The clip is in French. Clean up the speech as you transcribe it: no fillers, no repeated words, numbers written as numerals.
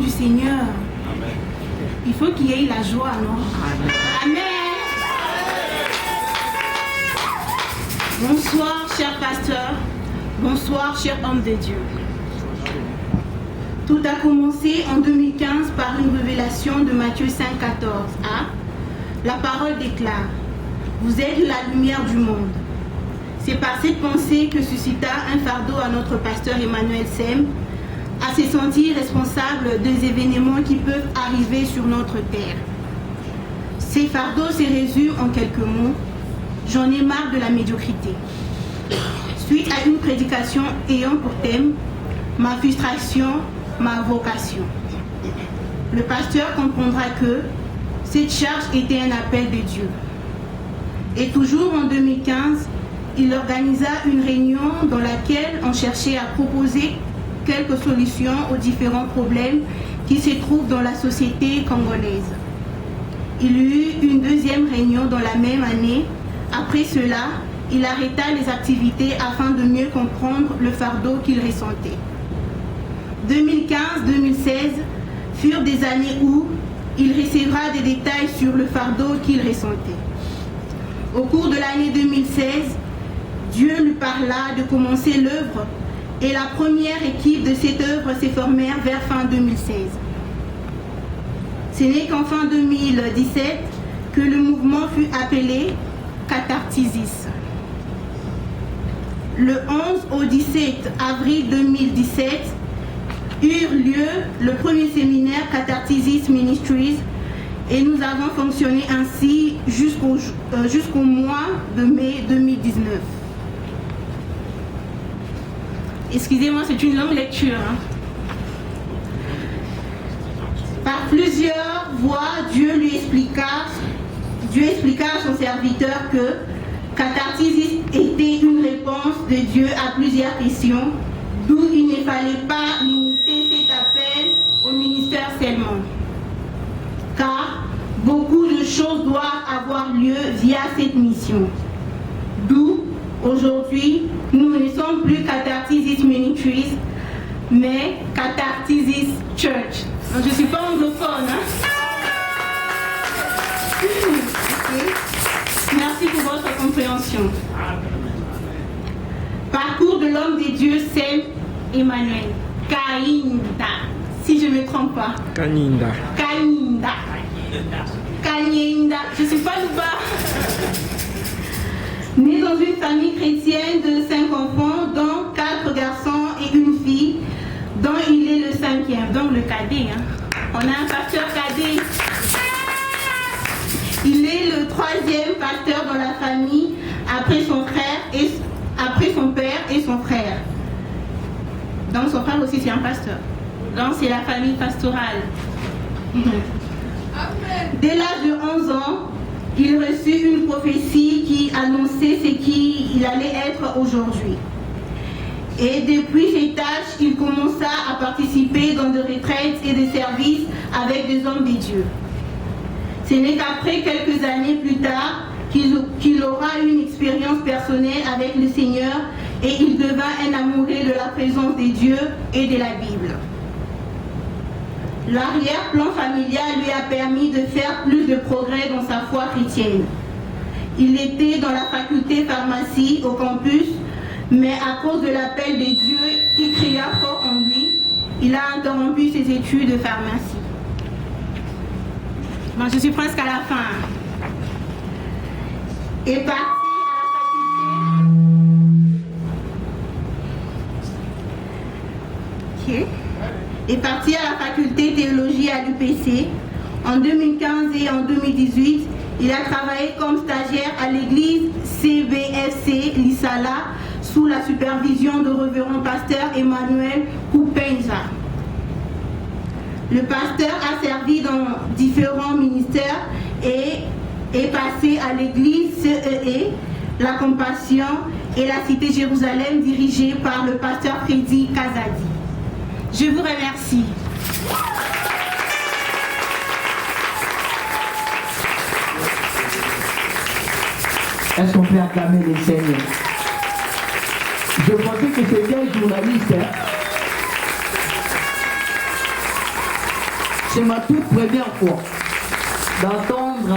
du Seigneur. Il faut qu'il y ait la joie, non? Amen. Bonsoir, chers pasteurs. Bonsoir, chers hommes de Dieu. Tout a commencé en 2015 par une révélation de Matthieu 5,14a. La parole déclare: vous êtes la lumière du monde. C'est par cette pensée que suscita un fardeau à notre pasteur Emmanuel Sem, à se sentir responsable des événements qui peuvent arriver sur notre terre. Ces fardeaux se résument en quelques mots: j'en ai marre de la médiocrité. Suite à une prédication ayant pour thème ma frustration, ma vocation, le pasteur comprendra que cette charge était un appel de Dieu. Et toujours en 2015, il organisa une réunion dans laquelle on cherchait à proposer quelques solutions aux différents problèmes qui se trouvent dans la société congolaise. Il y eut une deuxième réunion dans la même année. Après cela, il arrêta les activités afin de mieux comprendre le fardeau qu'il ressentait. 2015-2016 furent des années où il recevra des détails sur le fardeau qu'il ressentait. Au cours de l'année 2016, Dieu lui parla de commencer l'œuvre et la première équipe de cette œuvre s'est formée vers fin 2016. Ce n'est qu'en fin 2017 que le mouvement fut appelé Cathartisis. Le 11 au 17 avril 2017 eut lieu le premier séminaire Cathartisis Ministries et nous avons fonctionné ainsi jusqu'au mois de mai 2019. Excusez-moi, c'est une longue lecture. Par plusieurs voies, Dieu expliqua à son serviteur que Cathartisis était une réponse de Dieu à plusieurs questions, d'où il ne fallait pas limiter cet appel au ministère seulement. Car beaucoup de choses doivent avoir lieu via cette mission. D'où, aujourd'hui, nous ne sommes plus Cathartisis Ministries, mais Cathartisis Church. Donc, je ne suis pas anglophone. Okay. Merci pour votre compréhension. Parcours de l'homme de Dieu, Sem Emmanuel. Kainda, si je ne me trompe pas. Kaninda. Je ne suis pas Louba. Né dans une famille chrétienne de 5 enfants, dont 4 garçons et une fille, dont il est le 5e, donc le cadet. On a un pasteur cadet. Il est le 3e pasteur dans la famille, après son père et son frère. Donc son frère aussi c'est un pasteur. Donc c'est la famille pastorale. Dès l'âge de 11 ans, il reçut une prophétie qui annonçait ce qu'il allait être aujourd'hui. Et depuis cet âge, il commença à participer dans des retraites et des services avec des hommes de Dieu. Ce n'est qu'après quelques années plus tard qu'il aura une expérience personnelle avec le Seigneur et il devint un amoureux de la présence de Dieu et de la Bible. L'arrière-plan familial lui a permis de faire plus de progrès dans sa foi chrétienne. Il était dans la faculté pharmacie au campus, mais à cause de l'appel de Dieu qui cria fort en lui, il a interrompu ses études de pharmacie. Bon, je suis presque à la fin. Et parti à la faculté. Ok. Est parti à la faculté théologie à l'UPC. En 2015 et en 2018, il a travaillé comme stagiaire à l'église CBFC Lissala sous la supervision de révérend pasteur Emmanuel Koupenza. Le pasteur a servi dans différents ministères et est passé à l'église CEE, la Compassion et la Cité Jérusalem dirigée par le pasteur Freddy Kazadi. Je vous remercie. Est-ce qu'on peut acclamer les Seigneurs? Je pensais que c'était un journaliste. C'est ma toute première fois d'entendre